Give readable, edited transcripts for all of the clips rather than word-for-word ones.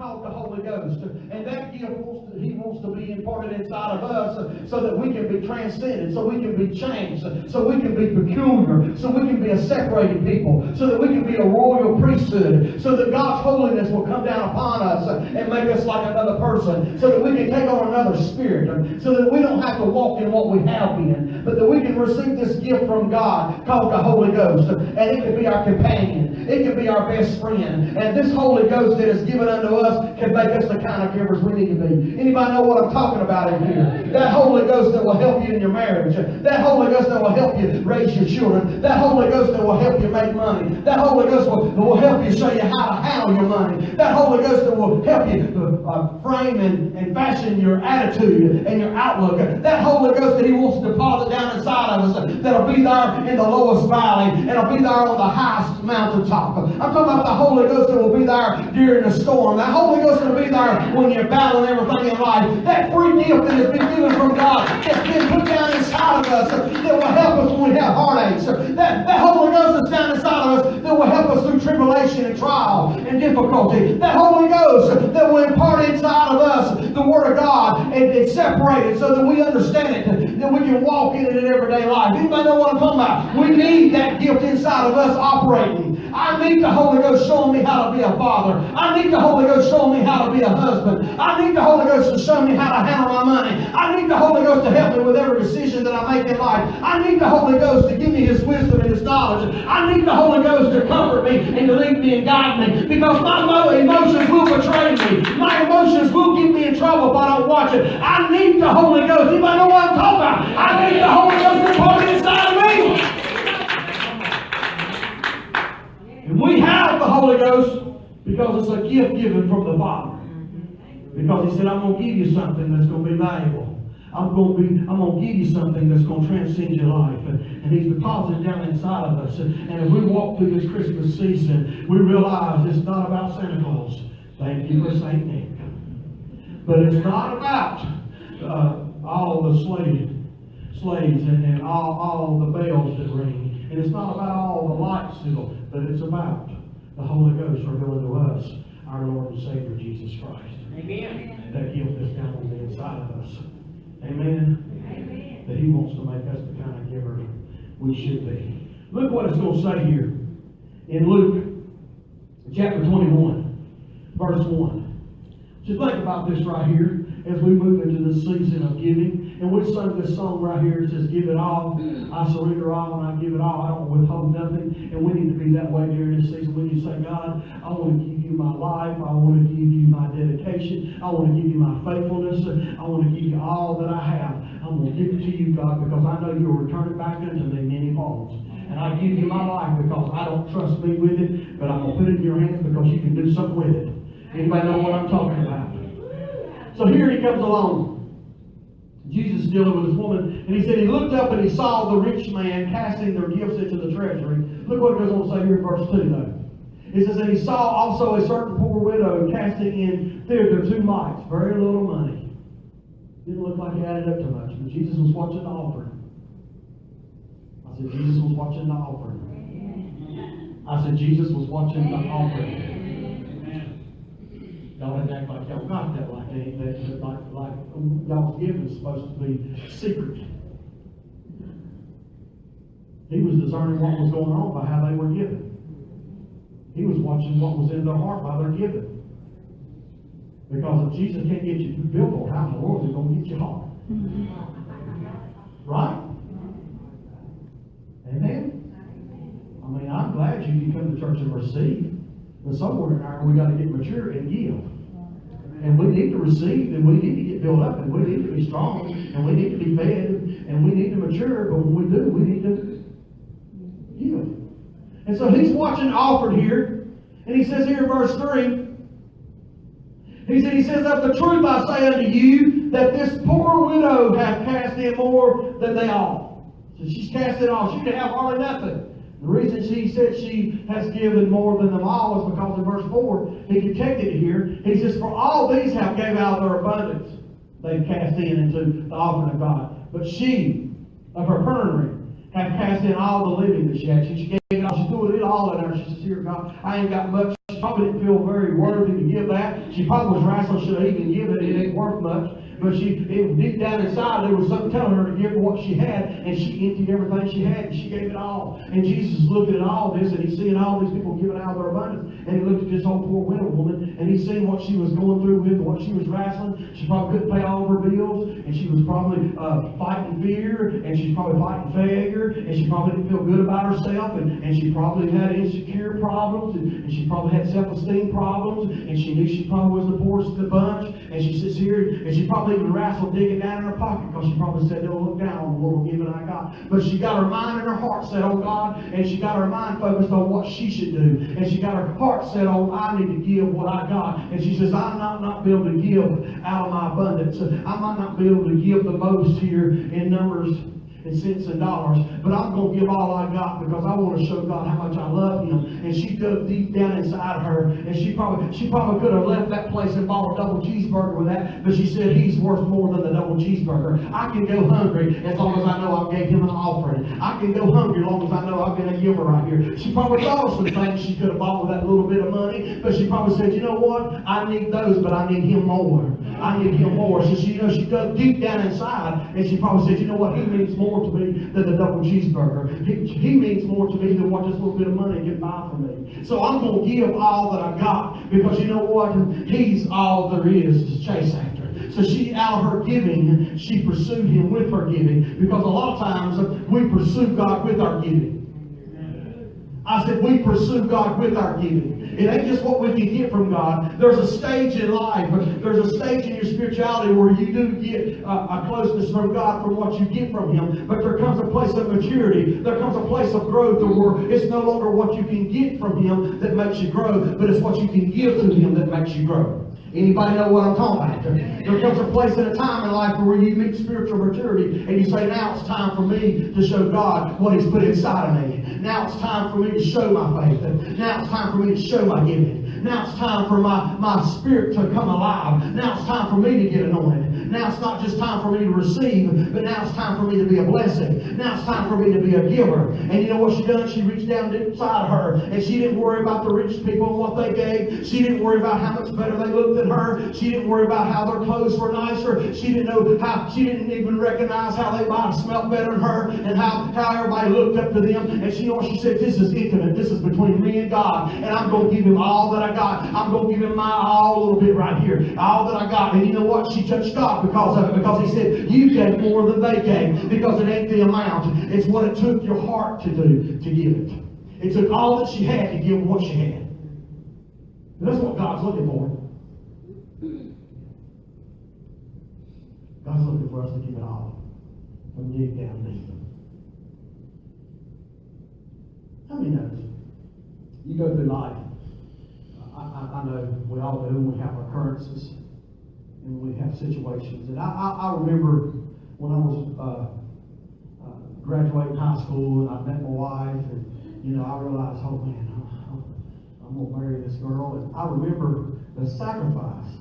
called the Holy Ghost. And that gift He wants to be imparted inside of us so that we can be transcended, so we can be changed, so we can be peculiar, so we can be a separated people, so that we can be a royal priesthood, so that God's holiness will come down upon us and make us like another person, so that we can take on another spirit, so that we don't have to walk in what we have been, but that we can receive this gift from God called the Holy Ghost. And it can be our companion. It can be our best friend. And this Holy Ghost that is given unto us can make us the kind of givers we need to be. Anybody know what I'm talking about in here? That Holy Ghost that will help you in your marriage. That Holy Ghost that will help you raise your children. That Holy Ghost that will help you make money. That Holy Ghost will help you show you how to handle your money. That Holy Ghost that will help you frame and fashion your attitude and your outlook. That Holy Ghost that He wants to deposit down inside of us, that'll be there in the lowest valley, and it'll be there on the highest mountaintop. I'm talking about the Holy Ghost that will be there during the storm. That Holy Ghost that will be there when you're battling everything in life. That free gift that has been given from God, that's been put down inside of us, that will help us when we have heartaches. That Holy Ghost that's down inside of us, that will help us through tribulation and trial and difficulty. That Holy Ghost that will impart inside of us the Word of God and it's separated so that we understand it, that we can walk in it in everyday life. Anybody know what I'm talking about? We need that gift inside of us operating. I need the Holy Ghost showing me how to be a father. I need the Holy Ghost showing me how to be a husband. I need the Holy Ghost to show me how to handle my money. I need the Holy Ghost to help me with every decision that I make in life. I need the Holy Ghost to give me His wisdom and His knowledge. I need the Holy Ghost to comfort me and to lead me and guide me, because my emotions will betray me. My emotions will get me in trouble if I don't watch it. I need the Holy Ghost. Anybody know what I'm talking about? I need the Holy Ghost to put it inside of me. And we have the Holy Ghost because it's a gift given from the Father. Because He said, I'm going to give you something that's going to be valuable. I'm going to give you something that's going to transcend your life. And He's deposited down inside of us. And if we walk through this Christmas season, we realize it's not about Santa Claus. Thank you for St. Nick. But it's not about all the slaves and all the bells that ring. And it's not about all the lights still, but it's about the Holy Ghost revealing to us our Lord and Savior Jesus Christ. Amen. That gift that's down on the inside of us. Amen? Amen. That He wants to make us the kind of giver we should be. Look what it's going to say here in Luke chapter 21, verse 1. Just think about this right here as we move into this season of giving. And we sung this song right here. It says, give it all. I surrender all and I give it all. I don't withhold nothing. And we need to be that way during this season. We need to say, God, I want to give you my life. I want to give you my dedication. I want to give you my faithfulness. I want to give you all that I have. I'm going to give it to you, God, because I know you'll return it back unto me many folds. And I give you my life because I don't trust me with it, but I'm going to put it in your hands because you can do something with it. Anybody know what I'm talking about? So here He comes along. Jesus is dealing with this woman, and He said He looked up and He saw the rich man casting their gifts into the treasury. Look what it goes on to say here in verse 2 though. It says, and He saw also a certain poor widow casting in their 2 mites, very little money. Didn't look like it added up to much, but Jesus was watching the offering. I said, Jesus was watching the offering. I said, Jesus was watching the offering. Y'all didn't act like y'all got that like y'all's giving is supposed to be secret. He was discerning what was going on by how they were giving. He was watching what was in their heart by their giving. Because if Jesus can't get you built, how in the world is He going to get you heart? Right? Amen? I mean, I'm glad you can come to church and receive. But somewhere in there we got to get mature and give. And we need to receive, and we need to get built up, and we need to be strong, and we need to be fed, and we need to mature. But when we do, we need to give. And so He's watching offered here, and He says here in verse 3, He says, of the truth I say unto you, that this poor widow hath cast in more than they all. So she's cast in all. She didn't have hardly nothing. The reason she said she has given more than them all is because in verse 4, He detected it here. He says, for all these have gave out their abundance. They cast into the offering of God. But she, of her penury, hath cast in all the living that she had. She gave it all. She threw it all in there. She says, here, God, I ain't got much to probably didn't feel very worthy to give that. She probably was wrestling, should I even give it? It ain't worth much. But deep down inside, there was something telling her to give her what she had, and she emptied everything she had, and she gave it all. And Jesus is looking at all this, and he's seeing all these people giving out of their abundance. And he looked at this old poor widow woman, and he's seeing what she was going through with, what she was wrestling. She probably couldn't pay all of her bills, and she was probably fighting fear, and she's probably fighting failure, and she probably didn't feel good about herself, and she probably had insecure problems, and she probably had self-esteem problems, and she knew she probably was the poorest of the bunch, and she sits here, and she probably even wrestled digging down in her pocket, because she probably said, don't look down on the little giving I got. But she got her mind and her heart set on God, and she got her mind focused on what she should do, and she got her heart set on, I need to give what I got. And she says, I might not be able to give out of my abundance. I might not be able to give the most here in numbers and cents and dollars, but I'm going to give all I got because I want to show God how much I love Him. And she dug deep down inside her, and she probably could have left that place and bought a double cheeseburger with that, but she said, He's worth more than the double cheeseburger. I can go hungry as long as I know I gave Him an offering. I can go hungry as long as I know I've been a giver right here. She probably thought of some things she could have bought with that little bit of money, but she probably said, you know what? I need those, but I need Him more. I need Him more. So she dug deep down inside, and she probably said, you know what? He means more to me than the double cheeseburger. He means more to me than what this little bit of money can buy for me. So I'm going to give all that I got, because you know what? He's all there is to chase after. So she, out of her giving, she pursued Him with her giving, because a lot of times we pursue God with our giving. I said we pursue God with our giving. It ain't just what we can get from God. There's a stage in life. There's a stage in your spirituality where you do get a closeness from God from what you get from Him. But there comes a place of maturity. There comes a place of growth where it's no longer what you can get from Him that makes you grow, but it's what you can give to Him that makes you grow. Anybody know what I'm talking about? There comes a place and a time in life where you meet spiritual maturity and you say, now it's time for me to show God what He's put inside of me. Now it's time for me to show my faith. Now it's time for me to show my giving. Now it's time for my spirit to come alive. Now it's time for me to get anointed. Now it's not just time for me to receive, but now it's time for me to be a blessing. Now it's time for me to be a giver. And you know what she done? She reached down inside of her, and she didn't worry about the rich people and what they gave. She didn't worry about how much better they looked than her. She didn't worry about how their clothes were nicer. She didn't know how. She didn't even recognize how they might have smelled better than her, and how everybody looked up to them. And she, you know what she said? This is intimate. This is between me and God, and I'm going to give Him all that I got. I'm going to give Him my all, a little bit right here, all that I got. And you know what? She touched God because of it, because He said, you gave more than they gave, because it ain't the amount. It's what it took your heart to do to give it. It took all that she had to give what she had. And that's what God's looking for. God's looking for us to give it all, from deep down deep. How many knows? You go through life. I know we all do. We have occurrences and we have situations. And I remember when I was graduating high school and I met my wife, and you know, I realized, oh man, I'm gonna marry this girl. And I remember the sacrifice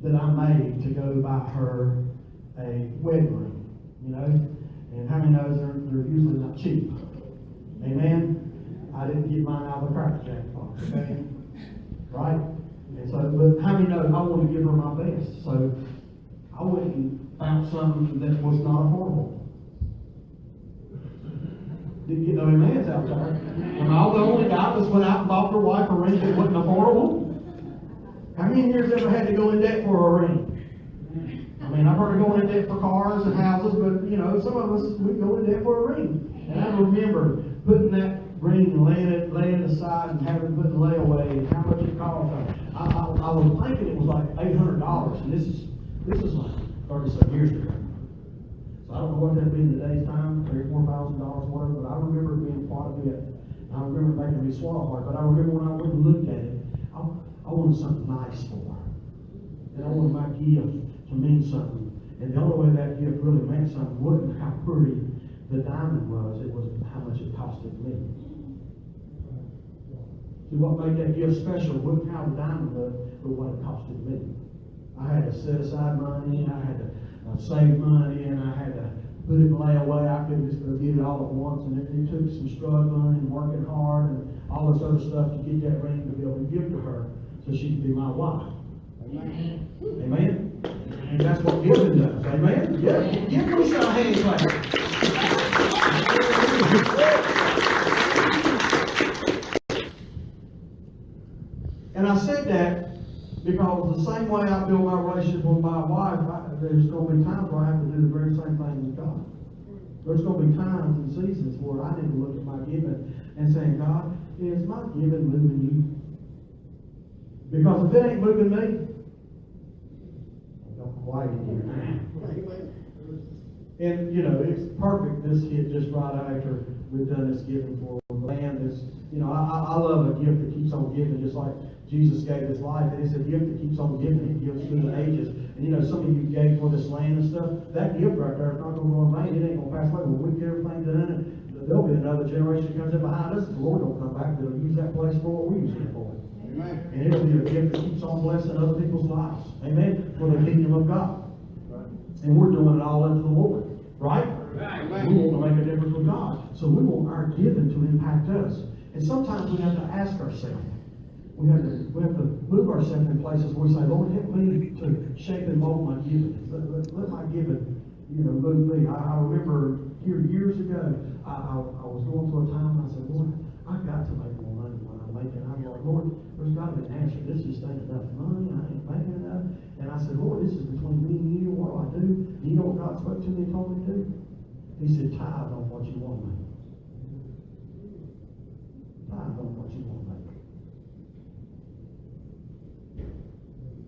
that I made to go buy her a wedding ring. You know, and how many knows they're usually not cheap. Amen. I didn't get mine out of the Cracker Jack box. Okay. Right? And so, but how many know I wanted to give her my best? So I went and found something that was not affordable. Didn't get no amens out there. Am I the only guy that's went out and bought their wife a ring that wasn't affordable? How many years ever had to go in debt for a ring? I mean, I've heard of going in debt for cars and houses, but you know, some of us, we go in debt for a ring. And I remember putting that ring and laying it aside and having to put the layaway and how much it cost. I was thinking it was like $800, and this is like 30-some years ago. So I don't know what that'd be in today's time, $3,000 or $4,000, whatever. But I remember it being quite a bit. I remember making me swallow hard. But I remember when I went and looked at it, I wanted something nice for her, and I wanted my gift to mean something. And the only way that gift really meant something wasn't how pretty the diamond was, it was how much it costed me. See, what made that gift special wasn't how the diamond was, but what it costed me. I had to set aside money, and I had to save money, and I had to put it in layaway. I couldn't just go get it all at once. And it took some struggling and working hard and all this other stuff to get that ring to be able to give to her so she could be my wife. Amen. Amen. And that's what giving does. Amen. Yeah. Give me some hand clap. And I said that because the same way I build my relationship with my wife, there's going to be times where I have to do the very same thing with God. There's going to be times and seasons where I need to look at my giving and say, God, is my giving moving you? Because if it ain't moving me, don't quiet in here. And, you know, it's perfect. This hit just right after we've done this giving for the land. This, you know, I love a gift that keeps on giving, just like Jesus gave his life. And it's a gift that keeps on giving. It gives through the ages. And, you know, some of you gave for this land and stuff. That gift right there is not going to go in vain. It ain't going to pass away. When we get everything done, and there'll be another generation that comes in behind us. The Lord don't come back. They'll use that place for what we use it for. Amen. And it'll be a gift that keeps on blessing other people's lives. Amen. For the kingdom of God. Right. And we're doing it all unto the Lord. Right? Right. We want to make a difference with God. So we want our giving to impact us. And sometimes we have to ask ourselves. We have to move ourselves in places where we say, Lord, help me to shape and mold my giving. Let my giving, you know, move me. I remember here years ago, I was going through a time and I said, Lord, I've got to make more money when I'm making. I'm like, Lord, there's got to be an answer. This just ain't enough money. I ain't making enough. And I said, Lord, this is between me and you. What do I do? You know what God spoke to me and told me to do? He said, tithe on what you want to make. Tithe on what you want to make.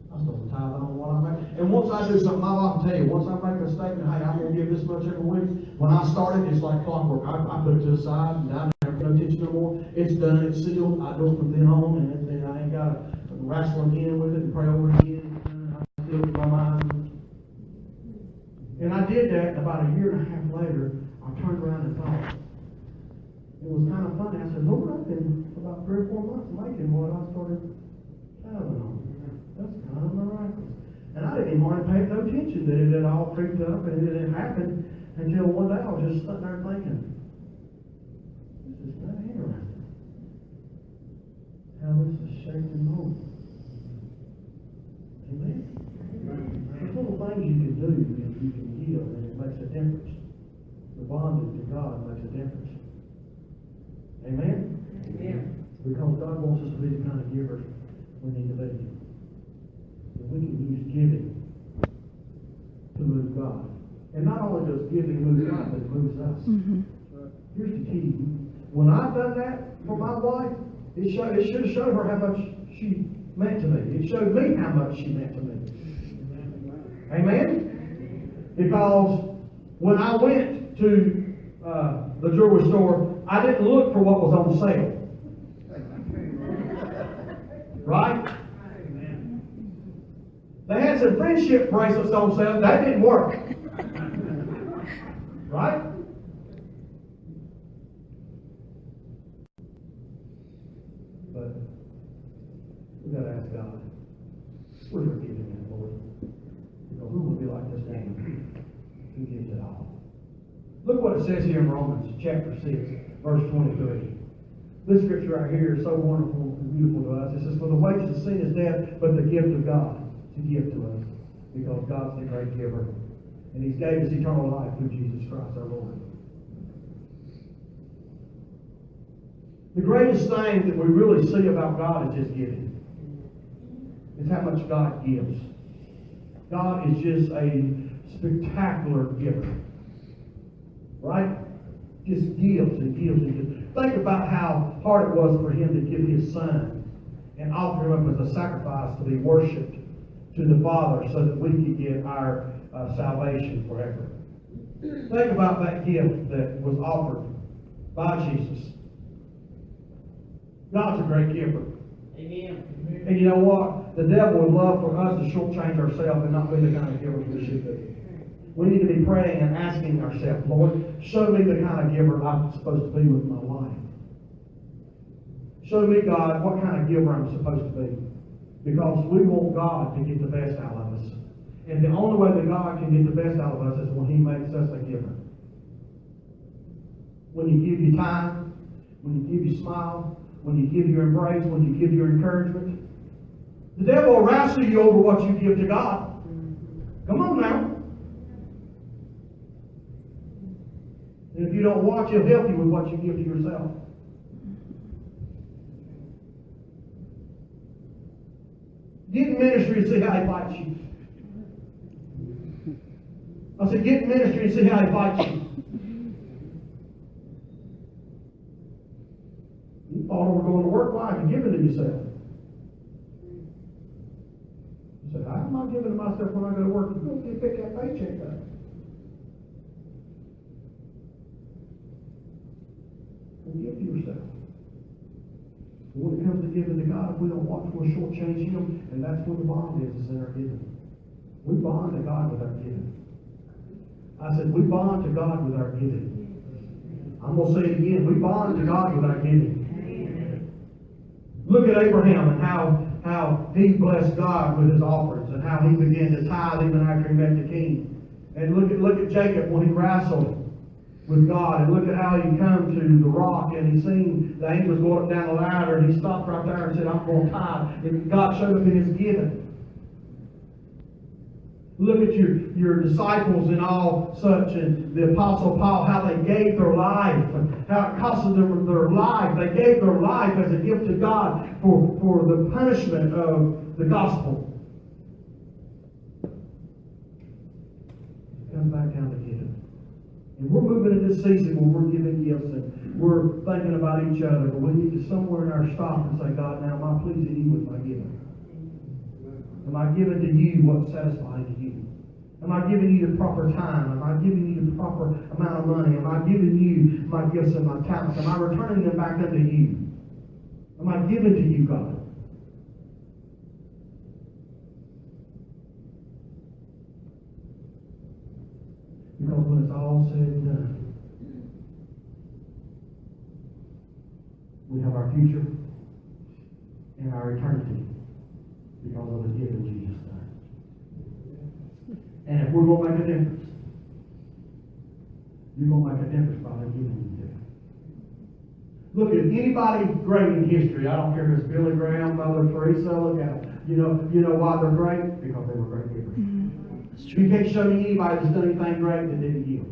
I started tithing on what I make. And once I do something, my wife will tell you, once I make a statement, hey, I'm going to give this much every week. When I started, it's like clockwork. I put it to the side, and I never pay no attention no more. It's done, it's sealed. I do it from then on, and then I ain't got to wrestle again with it and pray over it again. I still with my mind. And I did that, and about a year and a half later, I turned around and thought. It was kind of funny. I said, Lord, I've been about 3 or 4 months making what I started tithing on. That's kind of miraculous. And I didn't even hardly pay no attention that it had all creeped up and it didn't happen until one day I was just sitting there thinking, this is kind of interesting. How this is shaped and molded. Amen? There's little things you can do and you can give and it makes a difference. The bonding to God makes a difference. Amen? Amen. Because God wants us to be the kind of givers we need to be. And we can use giving to move God. And not only does giving move God, but it moves us. Mm-hmm. Here's the key. When I've done that for my wife, it should have showed her how much she meant to me. It showed me how much she meant to me. Amen? Because when I went to the jewelry store, I didn't look for what was on sale. Right? They had some friendship bracelets on sale. That didn't work. Right? But we got to ask God, where's our giving at, Lord? Because we want to be like this man who gives it all. Look what it says here in Romans chapter 6, verse 23. This scripture right here is so wonderful and beautiful to us. It says, for the wages of sin is death, but the gift of God to give to us, because God's the great giver. And He's gave us eternal life through Jesus Christ our Lord. The greatest thing that we really see about God is just giving. It's how much God gives. God is just a spectacular giver. Right? Just gives and gives and gives. Think about how hard it was for Him to give His Son and offer Him up as a sacrifice to be worshipped to the Father so that we could get our salvation forever. Think about that gift that was offered by Jesus. God's a great giver. Amen. And you know what? The devil would love for us to shortchange ourselves and not be the kind of givers we should be. We need to be praying and asking ourselves, Lord, show me the kind of giver I'm supposed to be with my life. Show me, God, what kind of giver I'm supposed to be. Because we want God to get the best out of us. And the only way that God can get the best out of us is when He makes us a giver. when you give your time, when you give your smile, when you give your embrace, when you give your encouragement. The devil will wrestle you over what you give to God. Come on now. And if you don't watch, he'll help you with what you give to yourself. Get in ministry and see how he fights you. I said, get in ministry and see how he fights you. You thought we were going to work. Why are you giving to yourself? You said, how am I giving to myself when I go to work? You go pick that paycheck up. And give to yourself. But when it comes to giving to God, if we don't watch, we'll shortchange Him, and that's where the bond is in our giving. We bond to God with our giving. I said, we bond to God with our giving. I'm going to say it again. We bond to God with our giving. Look at Abraham and how he blessed God with his offerings and how he began to tithe even after he met the king. And look at Jacob when he wrestled with God, and look at how he come to the rock and he seen the angels go up down the ladder, and he stopped right there and said, I'm going to tithe. And God showed up in his giving. Look at your disciples and all such, and the Apostle Paul, how they gave their life, how it costed them their life. They gave their life as a gift to God for the punishment of the gospel. It comes back down to giving. And we're moving in this season where we're giving gifts and we're thinking about each other, but we need to somewhere in our stop and say, God, now am I pleasing you with my giving? Am I giving to you what's satisfying to you? Am I giving you the proper time? Am I giving you the proper amount of money? Am I giving you my gifts and my talents? Am I returning them back unto you? Am I giving to you, God? Because when it's all said and done, we have our future and our eternity because of the giving Jesus done. And if we're going to make a difference, you're going to make a difference by the giving you do. Look at anybody great in history. I don't care if it's Billy Graham, Mother Teresa. Look at them. You know why they're great? Because they were great givers. You can't show me anybody that's done anything great that didn't give.